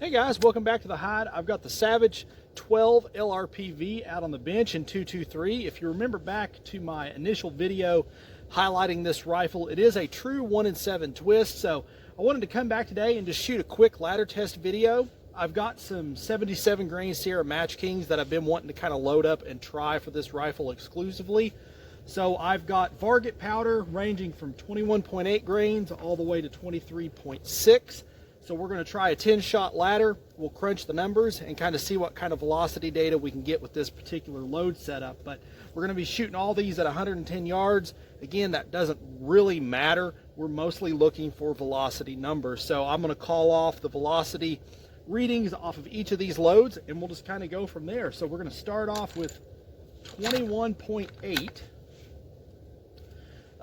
Hey guys, welcome back to the hide. I've got the Savage 12 LRPV out on the bench in 223. If you remember back to my initial video highlighting this rifle, it is a true 1 in 7 twist. So I wanted to come back today and just shoot a quick ladder test video. I've got some 77 grain Sierra Match Kings that I've been wanting to kind of load up and try for this rifle exclusively. So I've got Varget powder ranging from 21.8 grains all the way to 23.6. So we're going to try a 10-shot ladder. We'll crunch the numbers and kind of see what kind of velocity data we can get with this particular load setup. But we're going to be shooting all these at 110 yards. Again, that doesn't really matter. We're mostly looking for velocity numbers. So I'm going to call off the velocity readings off of each of these loads, and we'll just kind of go from there. So we're going to start off with 21.8.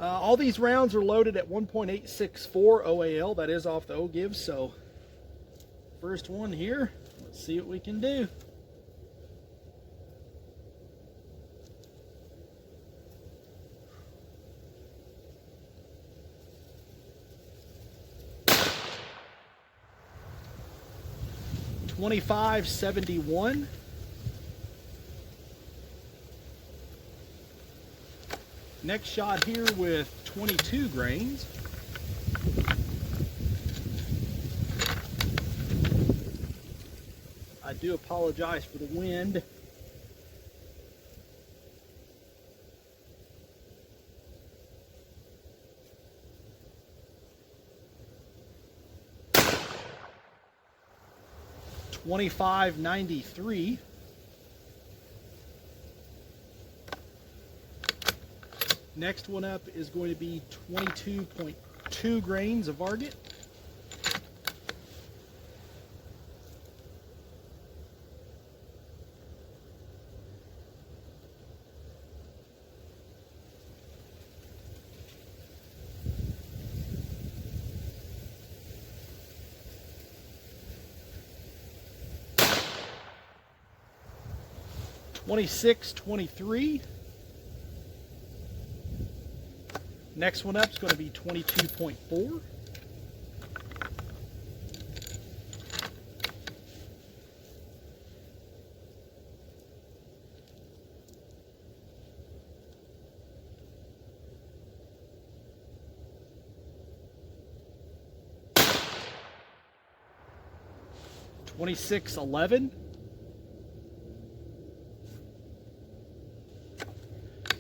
All these rounds are loaded at 1.864 OAL. That is off the OGIV. So first one here, let's see what we can do. .2571. Next shot here with 22 grains. I do apologize for the wind. .2593. Next one up is going to be 22.2 grains of Varget. .2623. Next one up is going to be 22.4. .2611.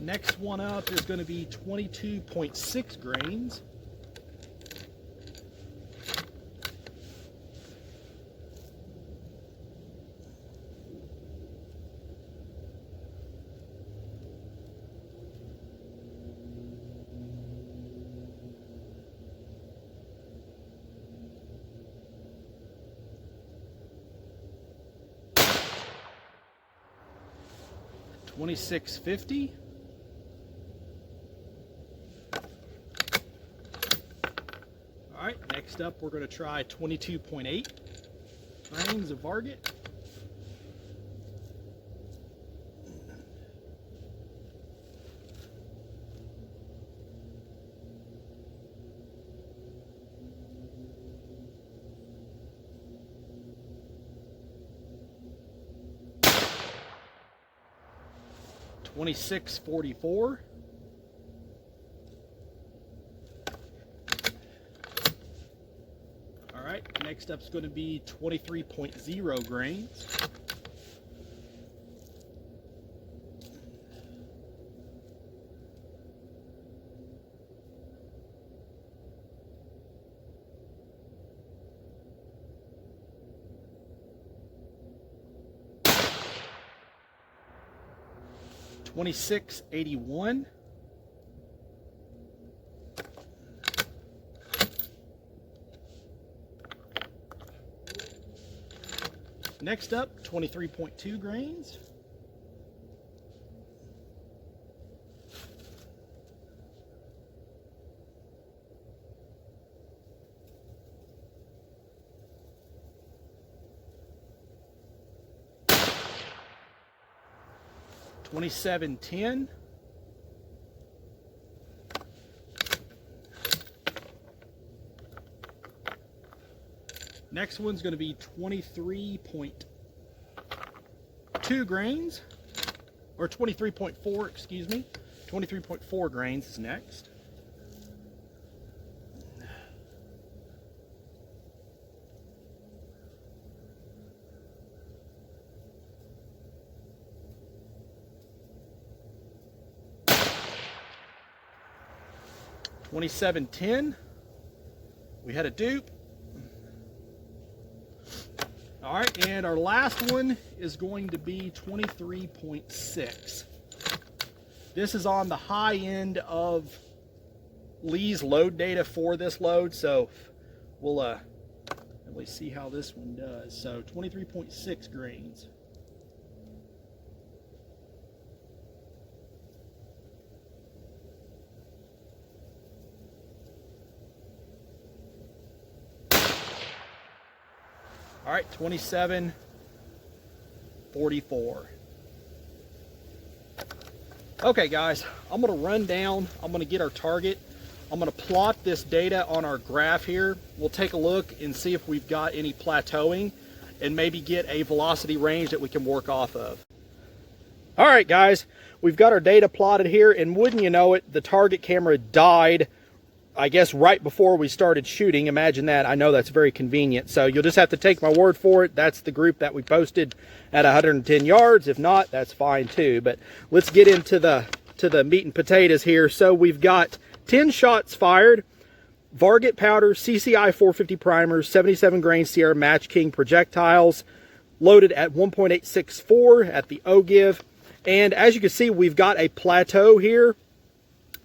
Next one up is going to be 22.6 grains. $26.50. All right, next up we're going to try 22.8 grains of Varget. $26.44. All right, next up is going to be 23.0 grains. $26.81. Next up, 23.2 grains. $27.10. next one's going to be 23.2 grains, or 23.4, excuse me. 23.4 grains is next. $27.10. We had a dupe. All right, and our last one is going to be 23.6. This is on the high end of Lee's load data for this load, so we'll at least see how this one does. So 23.6 grains. All right, 27.44. Okay, guys, I'm going to run down. I'm going to get our target. I'm going to plot this data on our graph here. We'll take a look and see if we've got any plateauing and maybe get a velocity range that we can work off of. All right, guys, we've got our data plotted here, and wouldn't you know it, the target camera died, I guess, right before we started shooting. Imagine that. I know that's very convenient. So you'll just have to take my word for it. That's the group that we posted at 110 yards. If not, that's fine too. But let's get into the meat and potatoes here. So we've got 10 shots fired, Varget powder, CCI 450 primers, 77 grain Sierra Match King projectiles, loaded at 1.864 at the O-give. And as you can see, we've got a plateau here.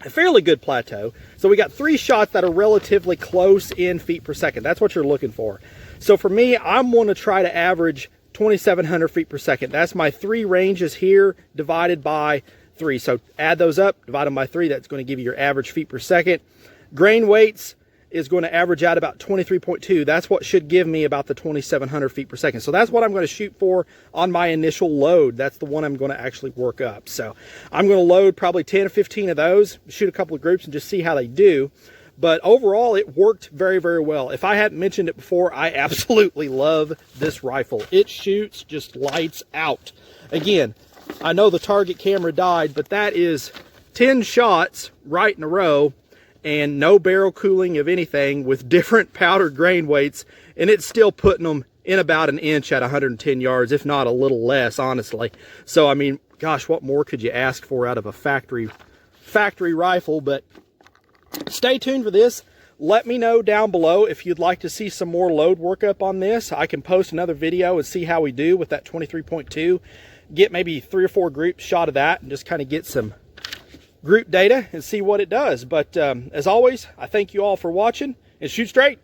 A fairly good plateau. So we got 3 shots that are relatively close in feet per second. That's what you're looking for. So for me, I'm going to try to average 2,700 feet per second. That's my 3 ranges here divided by 3. So add those up, divide them by 3. That's going to give you your average feet per second. Grain weights is going to average out about 23.2. That's what should give me about the 2,700 feet per second. So that's what I'm going to shoot for on my initial load. That's the one I'm going to actually work up. So I'm going to load probably 10 or 15 of those, shoot a couple of groups and just see how they do. But overall, it worked very, very well. If I hadn't mentioned it before, I absolutely love this rifle. It shoots just lights out. Again, I know the target camera died, but that is 10 shots right in a row, and no barrel cooling of anything with different powdered grain weights, and it's still putting them in about an inch at 110 yards, if not a little less, honestly. So, I mean, gosh, what more could you ask for out of a factory rifle? But stay tuned for this. Let me know down below if you'd like to see some more load workup on this. I can post another video and see how we do with that 23.2. Get maybe 3 or 4 groups shot of that and just kind of get some group data and see what it does. But as always, I thank you all for watching, and shoot straight.